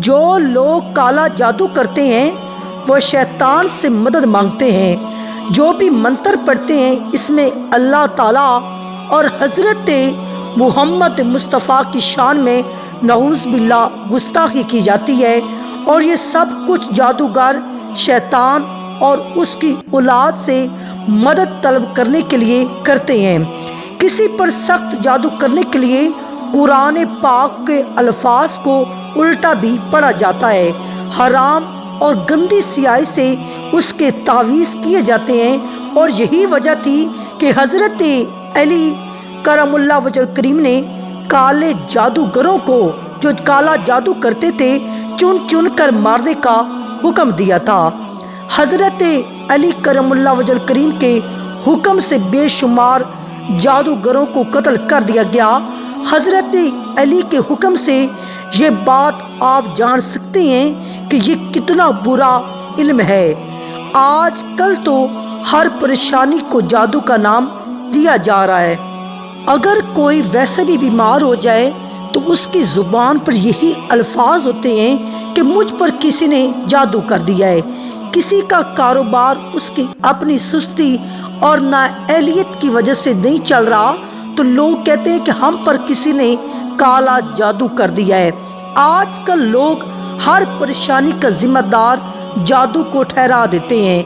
جو لوگ کالا جادو کرتے ہیں وہ شیطان سے مدد مانگتے ہیں۔ جو بھی منتر پڑھتے ہیں اس میں اللہ تعالیٰ اور حضرت محمد مصطفیٰ کی شان میں نعوذ باللہ گستاخی کی جاتی ہے، اور یہ سب کچھ جادوگر شیطان اور اس کی اولاد سے مدد طلب کرنے کے لیے کرتے ہیں۔ کسی پر سخت جادو کرنے کے لیے قرآن پاک کے الفاظ کو الٹا بھی پڑھا جاتا ہے۔ حرام اور گندی سیاہی سے اس کے تعویذ کیے جاتے ہیں، اور یہی وجہ تھی کہ حضرت علی کرم اللہ وجہ کریم نے کالے جادوگروں کو جو کالا جادو کرتے تھے چن چن کر مارنے کا حکم دیا تھا۔ حضرت علی کرم اللہ وجہ کریم کے حکم سے بے شمار جادوگروں کو قتل کر دیا گیا۔ حضرت علی کے حکم سے یہ بات آپ جان سکتے ہیں کہ یہ کتنا برا علم ہے۔ آج کل تو ہر پریشانی کو جادو کا نام دیا جا رہا ہے۔ اگر کوئی ویسے بھی بیمار ہو جائے تو اس کی زبان پر یہی الفاظ ہوتے ہیں کہ مجھ پر کسی نے جادو کر دیا ہے۔ کسی کا کاروبار اس کی اپنی سستی اور نااہلیت کی وجہ سے نہیں چل رہا تو لوگ کہتے ہیں کہ ہم پر کسی نے کالا جادو کر دیا ہے۔ آج کل لوگ ہر پریشانی کا ذمہ دار جادو کو ٹھہرا دیتے ہیں۔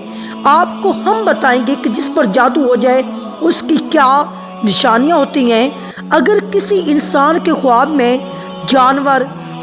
آپ کو ہم بتائیں گے کہ جس پر جادو ہو جائے اس کی کیا نشانیاں ہوتی ہیں۔ اگر کسی انسان کے خواب میں جانور،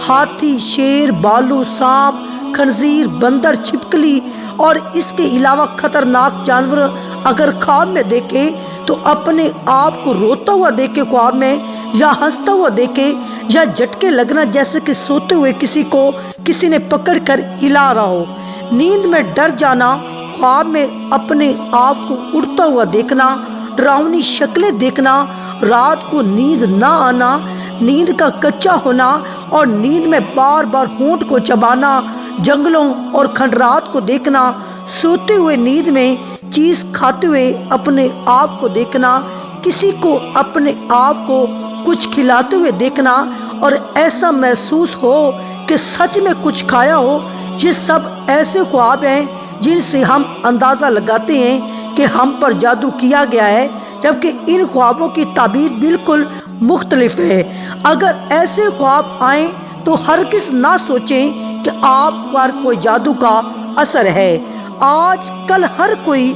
ہاتھی، شیر، بھالو، سانپ، خنزیر، بندر، چھپکلی اور اس کے علاوہ خطرناک جانور اگر خواب میں دیکھے تو اپنے آپ کو روتا ہوا دیکھے خواب میں، یا ہنستا ہوا دیکھے، یا جھٹکے لگنا جیسے کہ سوتے ہوئے کسی کو کسی نے پکڑ کر ہلا رہا ہو، نیند میں ڈر جانا، خواب میں اپنے آپ کو اڑتا ہوا دیکھنا، ڈراؤنی شکلیں دیکھنا، رات کو نیند نہ آنا، نیند کا کچا ہونا اور نیند میں بار بار ہونٹ کو چبانا، جنگلوں اور کھنڈرات کو دیکھنا، سوتے ہوئے نیند میں چیز کھاتے ہوئے اپنے آپ کو دیکھنا، کسی کو اپنے آپ کو کچھ کھلاتے ہوئے دیکھنا اور ایسا محسوس ہو کہ سچ میں کچھ کھایا ہو، یہ سب ایسے خواب ہیں جن سے ہم اندازہ لگاتے ہیں کہ ہم پر جادو کیا گیا ہے، جبکہ ان خوابوں کی تعبیر بالکل مختلف ہے۔ اگر ایسے خواب آئیں تو ہرگز نہ سوچیں کہ آپ پر کوئی جادو کا اثر ہے۔ آج کل ہر کوئی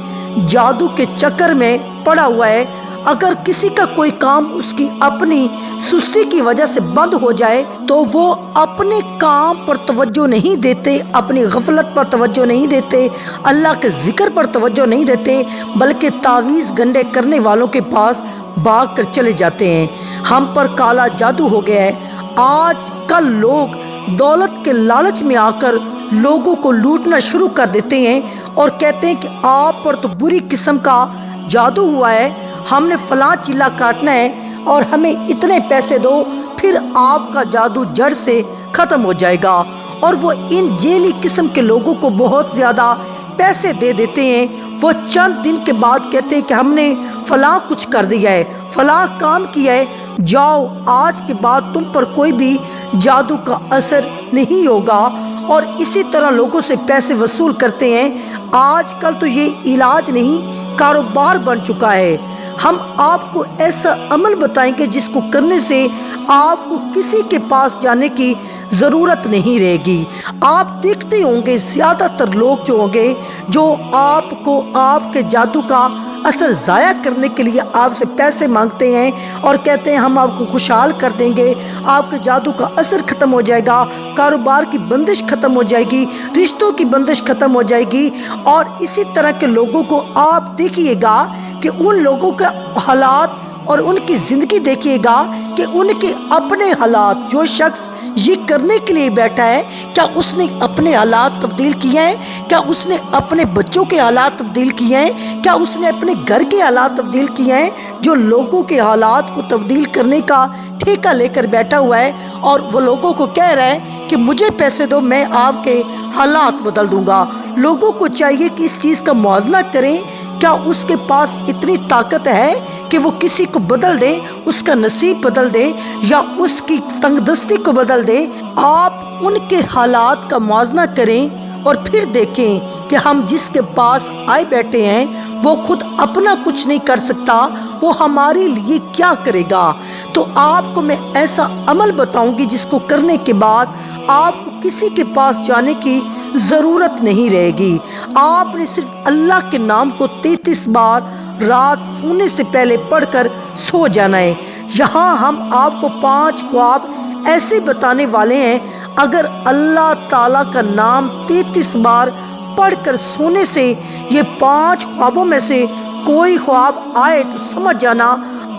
جادو کے چکر میں پڑا ہوا ہے۔ اگر کسی کا کوئی کام اس کی اپنی سستی کی وجہ سے بند ہو جائے تو وہ اپنے کام پر توجہ نہیں دیتے، اپنی غفلت پر توجہ نہیں دیتے، اللہ کے ذکر پر توجہ نہیں دیتے، بلکہ تعویذ گنڈے کرنے والوں کے پاس بھاگ کر چلے جاتے ہیں۔ ہم پر کالا جادو ہو گیا ہے۔ آج کل لوگ دولت کے لالچ میں آ کر لوگوں کو لوٹنا شروع کر دیتے ہیں اور کہتے ہیں کہ آپ پر تو بری قسم کا جادو ہوا ہے، ہم نے فلاں چیلا کاٹنا ہے اور ہمیں اتنے پیسے دو، پھر آپ کا جادو جڑ سے ختم ہو جائے گا۔ اور وہ ان جیلی قسم کے لوگوں کو بہت زیادہ پیسے دے دیتے ہیں۔ وہ چند دن کے بعد کہتے ہیں کہ ہم نے فلاں کچھ کر دیا ہے، فلاں کام کیا ہے، جاؤ آج کے بعد تم پر کوئی بھی جادو کا اثر نہیں ہوگا، اور اسی طرح لوگوں سے پیسے وصول کرتے ہیں۔ آج کل تو یہ علاج نہیں، کاروبار بن چکا ہے۔ ہم آپ کو ایسا عمل بتائیں گے جس کو کرنے سے آپ کو کسی کے پاس جانے کی ضرورت نہیں رہے گی۔ آپ دیکھتے ہوں گے زیادہ تر لوگ جو ہوں گے جو آپ کو آپ کے جادو کا اثر ضائع کرنے کے لیے آپ سے پیسے مانگتے ہیں اور کہتے ہیں ہم آپ کو خوشحال کر دیں گے، آپ کے جادو کا اثر ختم ہو جائے گا، کاروبار کی بندش ختم ہو جائے گی، رشتوں کی بندش ختم ہو جائے گی، اور اسی طرح کے لوگوں کو آپ دیکھیے گا کہ ان لوگوں کے حالات اور ان کی زندگی دیکھیے گا کہ ان کے اپنے حالات، جو شخص یہ کرنے کے لیے بیٹھا ہے کیا اس نے اپنے حالات تبدیل کیے ہیں؟ کیا اس نے اپنے بچوں کے حالات تبدیل کیے ہیں؟ کیا اس نے اپنے گھر کے حالات تبدیل کیے ہیں؟ جو لوگوں کے حالات کو تبدیل کرنے کا ٹھیکہ لے کر بیٹھا ہوا ہے اور وہ لوگوں کو کہہ رہا ہے کہ مجھے پیسے دو، میں آپ کے حالات بدل دوں گا۔ لوگوں کو چاہیے کہ اس چیز کا موازنہ کریں کیا اس کے پاس اتنی طاقت ہے کہ وہ کسی کو بدل دے، اس کا نصیب بدل دے یا اس کی تنگ دستی کو بدل دے؟ آپ ان کے حالات کا موازنہ کریں اور پھر دیکھیں کہ ہم جس کے پاس آئے بیٹھے ہیں وہ خود اپنا کچھ نہیں کر سکتا، وہ ہمارے لیے کیا کرے گا؟ تو آپ کو میں ایسا عمل بتاؤں گی جس کو کرنے کے بعد آپ کو کسی کے پاس جانے کی ضرورت نہیں رہے گی۔ آپ نے صرف اللہ کے نام کو 33 بار رات سونے سے پہلے پڑھ کر سو جانا ہے۔ یہاں ہم آپ کو 5 خواب ایسے بتانے والے ہیں، اگر اللہ تعالیٰ کا نام 33 بار پڑھ کر سونے سے یہ 5 خوابوں میں سے کوئی خواب آئے تو سمجھ جانا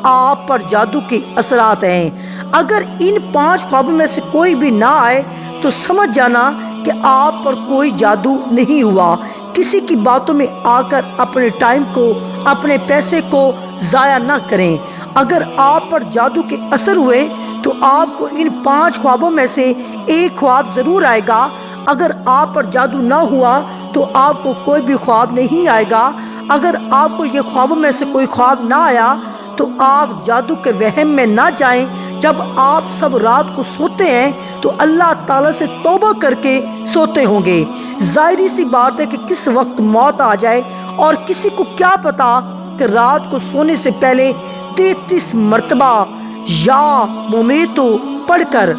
آپ پر جادو کے اثرات ہیں۔ اگر ان 5 خوابوں میں سے کوئی بھی نہ آئے تو سمجھ جانا کہ آپ پر کوئی جادو نہیں ہوا۔ کسی کی باتوں میں آ کر اپنے ٹائم کو، اپنے پیسے کو ضائع نہ کریں۔ اگر آپ پر جادو کے اثر ہوئے تو آپ کو ان 5 خوابوں میں سے ایک خواب ضرور آئے گا۔ اگر آپ پر جادو نہ ہوا تو آپ کو کوئی بھی خواب نہیں آئے گا۔ اگر آپ کو یہ خوابوں میں سے کوئی خواب نہ آیا تو آپ جادو کے وہم میں نہ جائیں۔ جب آپ سب رات کو سوتے ہیں تو اللہ تعالیٰ سے توبہ کر کے سوتے ہوں گے۔ ظاہری سی بات ہے کہ کس وقت موت آ جائے، اور کسی کو کیا پتا کہ رات کو سونے سے پہلے 33 مرتبہ یا ممیتو پڑھ کر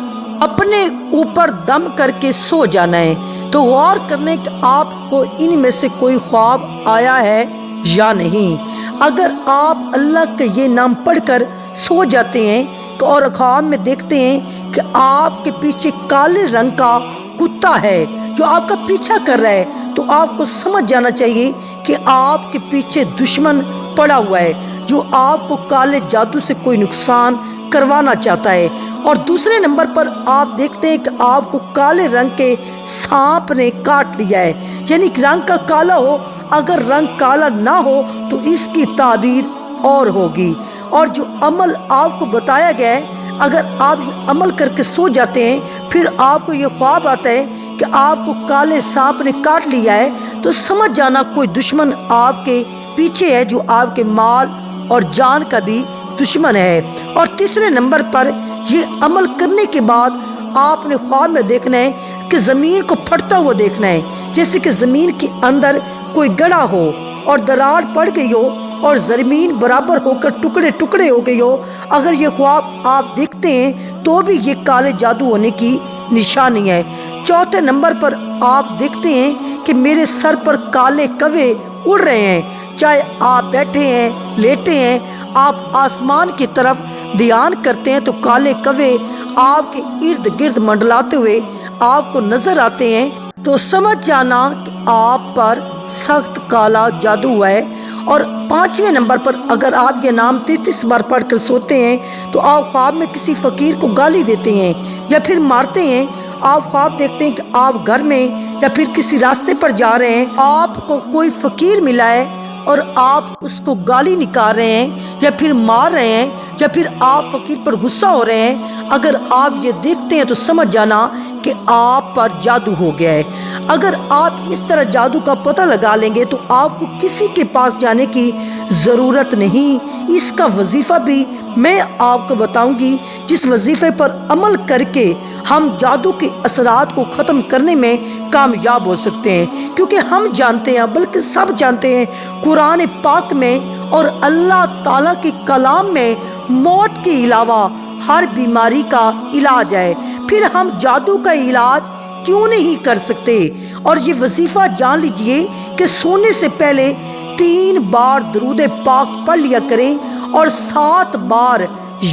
اپنے اوپر دم کر کے سو جانا ہے۔ تو غور کرنے کہ آپ کو ان میں سے کوئی خواب آیا ہے یا نہیں۔ اگر آپ اللہ کا یہ نام پڑھ کر سو جاتے ہیں اور خواب میں دیکھتے ہیں کہ آپ کے پیچھے کالے رنگ کا کتا ہے جو آپ کا پیچھا کر رہا ہے، تو آپ کو سمجھ جانا چاہیے کہ آپ کے پیچھے دشمن پڑا ہوا ہے جو آپ کو کالے جادو سے کوئی نقصان کروانا چاہتا ہے۔ اور دوسرے نمبر پر آپ دیکھتے ہیں کہ آپ کو کالے رنگ کے سانپ نے کاٹ لیا ہے، یعنی کہ رنگ کا کالا ہو۔ اگر رنگ کالا نہ ہو تو اس کی تعبیر اور ہوگی۔ اور جو عمل آپ کو بتایا گیا ہے، اگر آپ یہ عمل کر کے سو جاتے ہیں پھر آپ کو یہ خواب آتا ہے کہ آپ کو کالے سانپ نے کاٹ لیا ہے، تو سمجھ جانا کوئی دشمن آپ کے پیچھے ہے جو آپ کے مال اور جان کا بھی دشمن ہے۔ اور تیسرے نمبر پر یہ عمل کرنے کے بعد آپ نے خواب میں دیکھنا ہے کہ زمین کو پھٹتا ہوا دیکھنا ہے، جیسے کہ زمین کے اندر کوئی گڑھا ہو اور دراڑ پڑ گئی ہو اور زمین برابر ہو کر ٹکڑے ٹکڑے ہو گئی ہو۔ اگر یہ خواب آپ دیکھتے ہیں تو بھی یہ کالے جادو ہونے کی نشانی ہے۔ چوتھے نمبر پر آپ دیکھتے ہیں کہ میرے سر پر کالے کوے اڑ رہے ہیں، چاہے آپ بیٹھے ہیں، لیٹے ہیں، آپ آسمان کی طرف دھیان کرتے ہیں تو کالے کوے آپ کے ارد گرد منڈلاتے ہوئے آپ کو نظر آتے ہیں، تو سمجھ جانا کہ آپ پر سخت کالا جادو ہوا ہے۔ اور 5ویں نمبر پر اگر آپ یہ نام 33 بار پڑھ کر سوتے ہیں تو آپ خواب میں کسی فقیر کو گالی دیتے ہیں یا پھر مارتے ہیں۔ آپ خواب دیکھتے ہیں کہ آپ گھر میں یا پھر کسی راستے پر جا رہے ہیں، آپ کو کوئی فقیر ملا ہے اور آپ اس کو گالی نکال رہے ہیں یا پھر مار رہے ہیں یا پھر آپ فقیر پر غصہ ہو رہے ہیں۔ اگر آپ یہ دیکھتے ہیں تو سمجھ جانا کہ آپ پر جادو ہو گیا ہے۔ اگر آپ اس طرح جادو کا پتہ لگا لیں گے تو آپ کو کسی کے پاس جانے کی ضرورت نہیں۔ اس کا وظیفہ بھی میں آپ کو بتاؤں گی، جس وظیفے پر عمل کر کے ہم جادو کے اثرات کو ختم کرنے میں کامیاب ہو سکتے ہیں، کیونکہ ہم جانتے ہیں، بلکہ سب جانتے ہیں، قرآن پاک میں اور اللہ تعالیٰ کے کلام میں موت کے علاوہ ہر بیماری کا علاج ہے۔ پھر ہم جادو کا علاج کیوں نہیں کر سکتے؟ اور یہ وظیفہ جان لیجئے کہ سونے سے پہلے 3 بار درود پاک پڑھ لیا کریں اور 7 بار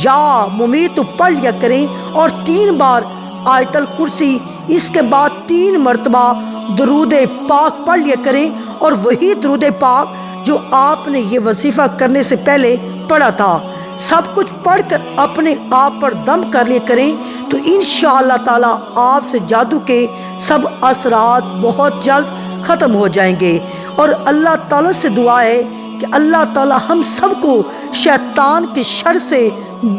یا ممیتو پڑھ لیا کریں اور 3 بار آیت الکرسی، اس کے بعد 3 مرتبہ درود پاک پڑھ لیا کریں، اور وہی درود پاک جو آپ نے یہ وظیفہ کرنے سے پہلے پڑھا تھا سب کچھ پڑھ کر اپنے آپ پر دم کر لیا کریں، تو انشاءاللہ تعالیٰ آپ سے جادو کے سب اثرات بہت جلد ختم ہو جائیں گے۔ اور اللہ تعالیٰ سے دعا ہے کہ اللہ تعالیٰ ہم سب کو شیطان کے شر سے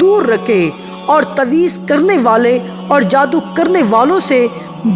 دور رکھے اور تعویذ کرنے والے اور جادو کرنے والوں سے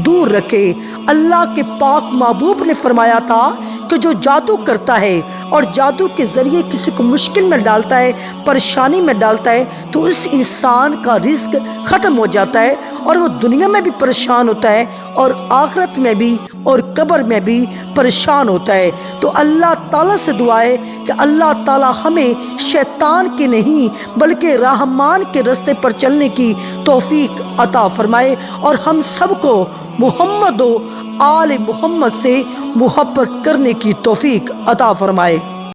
دور رکھے۔ اللہ کے پاک محبوب نے فرمایا تھا کہ جو جادو کرتا ہے اور جادو کے ذریعے کسی کو مشکل میں ڈالتا ہے، پریشانی میں ڈالتا ہے، تو اس انسان کا رزق ختم ہو جاتا ہے اور وہ دنیا میں بھی پریشان ہوتا ہے اور آخرت میں بھی اور قبر میں بھی پریشان ہوتا ہے۔ تو اللہ تعالیٰ سے دعا ہے کہ اللہ تعالیٰ ہمیں شیطان کے نہیں بلکہ رحمان کے راستے پر چلنے کی توفیق عطا فرمائے، اور ہم سب کو محمد و آل محمد سے محبت کرنے کی توفیق عطا فرمائے۔